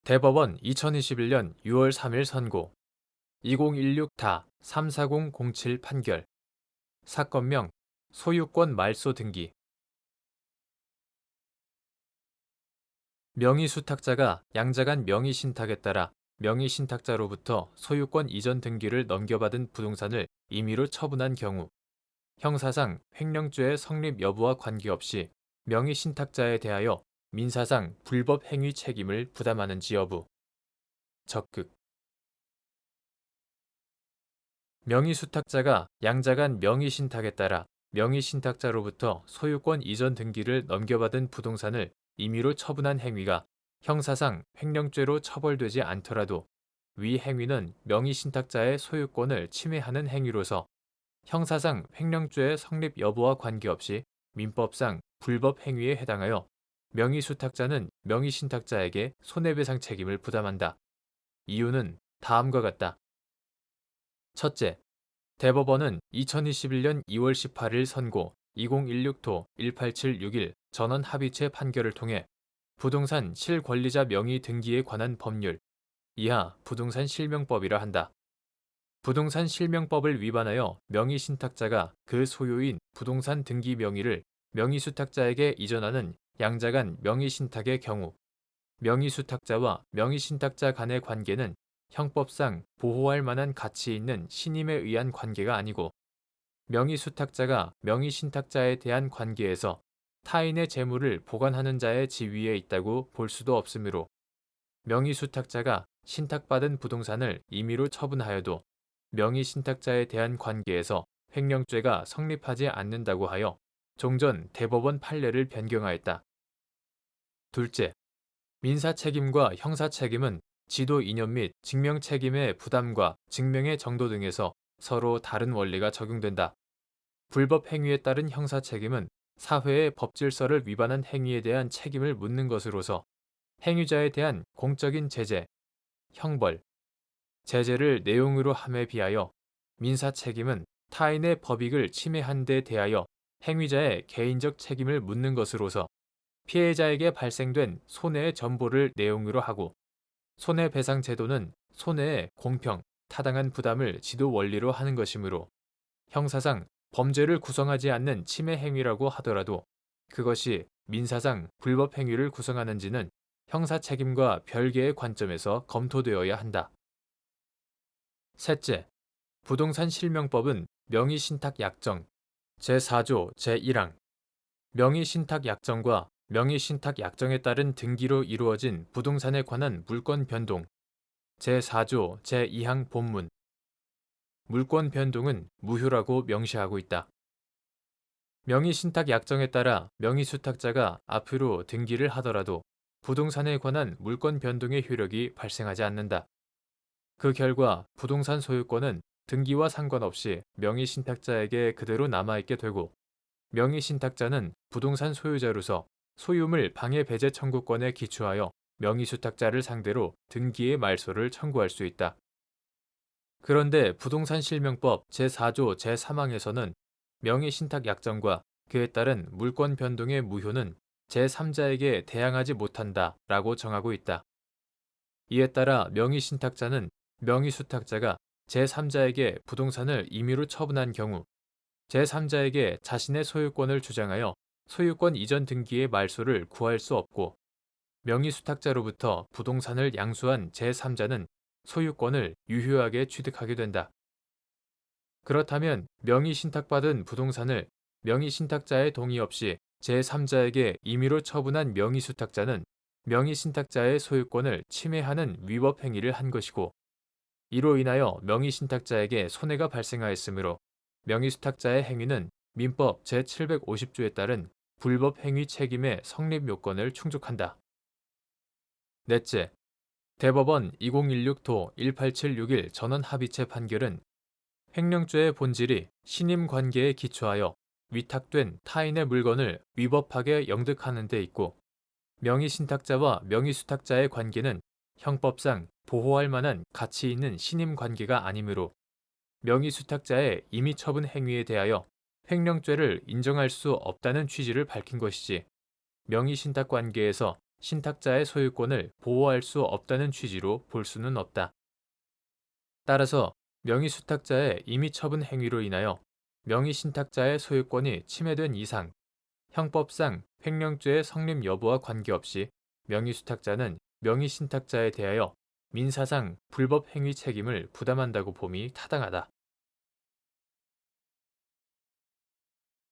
대법원 2021년 6월 3일 선고 2016-34007 판결 사건명 소유권 말소 등기 명의수탁자가 양자간 명의신탁에 따라 명의신탁자로부터 소유권 이전 등기를 넘겨받은 부동산을 임의로 처분한 경우 형사상 횡령죄의 성립 여부와 관계없이 명의신탁자에 대하여 민사상 불법 행위 책임을 부담하는지 여부 적극 명의수탁자가 양자간 명의신탁에 따라 명의신탁자로부터 소유권 이전 등기를 넘겨받은 부동산을 임의로 처분한 행위가 형사상 횡령죄로 처벌되지 않더라도 위 행위는 명의신탁자의 소유권을 침해하는 행위로서 형사상 횡령죄의 성립 여부와 관계없이 민법상 불법 행위에 해당하여 명의수탁자는 명의신탁자에게 손해배상 책임을 부담한다. 이유는 다음과 같다. 첫째, 대법원은 2021년 2월 18일 선고 2016도 1876일 전원 합의체 판결을 통해 부동산 실권리자 명의 등기에 관한 법률 이하 부동산 실명법이라 한다. 부동산 실명법을 위반하여 명의신탁자가 그 소유인 부동산 등기 명의를 명의수탁자에게 이전하는 양자간 명의신탁의 경우 명의수탁자와 명의신탁자 간의 관계는 형법상 보호할 만한 가치 있는 신임에 의한 관계가 아니고 명의수탁자가 명의신탁자에 대한 관계에서 타인의 재물을 보관하는 자의 지위에 있다고 볼 수도 없으므로 명의수탁자가 신탁받은 부동산을 임의로 처분하여도 명의신탁자에 대한 관계에서 횡령죄가 성립하지 않는다고 하여 종전 대법원 판례를 변경하였다. 둘째, 민사책임과 형사책임은 지도 이념 및 증명책임의 부담과 증명의 정도 등에서 서로 다른 원리가 적용된다. 불법 행위에 따른 형사책임은 사회의 법질서를 위반한 행위에 대한 책임을 묻는 것으로서 행위자에 대한 공적인 제재, 형벌, 제재를 내용으로 함에 비하여 민사책임은 타인의 법익을 침해한 데 대하여 행위자의 개인적 책임을 묻는 것으로서 피해자에게 발생된 손해의 전보를 내용으로 하고 손해배상 제도는 손해의 공평, 타당한 부담을 지도 원리로 하는 것이므로 형사상 범죄를 구성하지 않는 침해 행위라고 하더라도 그것이 민사상 불법 행위를 구성하는지는 형사 책임과 별개의 관점에서 검토되어야 한다. 셋째, 부동산 실명법은 명의신탁 약정 제4조 제1항 명의신탁 약정과 명의신탁 약정에 따른 등기로 이루어진 부동산에 관한 물권 변동 제4조 제2항 본문 물권 변동은 무효라고 명시하고 있다. 명의신탁 약정에 따라 명의수탁자가 앞으로 등기를 하더라도 부동산에 관한 물권 변동의 효력이 발생하지 않는다. 그 결과 부동산 소유권은 등기와 상관없이 명의신탁자에게 그대로 남아있게 되고 명의신탁자는 부동산 소유자로서 소유물 방해 배제 청구권에 기초하여 명의수탁자를 상대로 등기의 말소를 청구할 수 있다. 그런데 부동산 실명법 제4조 제3항에서는 명의신탁 약정과 그에 따른 물권 변동의 무효는 제3자에게 대항하지 못한다 라고 정하고 있다. 이에 따라 명의신탁자는 명의수탁자가 제3자에게 부동산을 임의로 처분한 경우 제3자에게 자신의 소유권을 주장하여 소유권 이전 등기의 말소를 구할 수 없고 명의수탁자로부터 부동산을 양수한 제3자는 소유권을 유효하게 취득하게 된다. 그렇다면 명의신탁받은 부동산을 명의신탁자의 동의 없이 제3자에게 임의로 처분한 명의수탁자는 명의신탁자의 소유권을 침해하는 위법 행위를 한 것이고 이로 인하여 명의신탁자에게 손해가 발생하였으므로 명의수탁자의 행위는 민법 제750조에 따른 불법 행위 책임의 성립 요건을 충족한다. 넷째, 대법원 2016도 1876일 전원 합의체 판결은 횡령죄의 본질이 신임 관계에 기초하여 위탁된 타인의 물건을 위법하게 영득하는 데 있고 명의신탁자와 명의수탁자의 관계는 형법상 보호할 만한 가치 있는 신임 관계가 아니므로 명의수탁자의 임의처분 행위에 대하여 횡령죄를 인정할 수 없다는 취지를 밝힌 것이지 명의신탁 관계에서 신탁자의 소유권을 보호할 수 없다는 취지로 볼 수는 없다. 따라서 명의수탁자의 임의처분 행위로 인하여 명의신탁자의 소유권이 침해된 이상 형법상 횡령죄의 성립 여부와 관계없이 명의수탁자는 명의신탁자에 대하여 민사상 불법 행위 책임을 부담한다고 봄이 타당하다.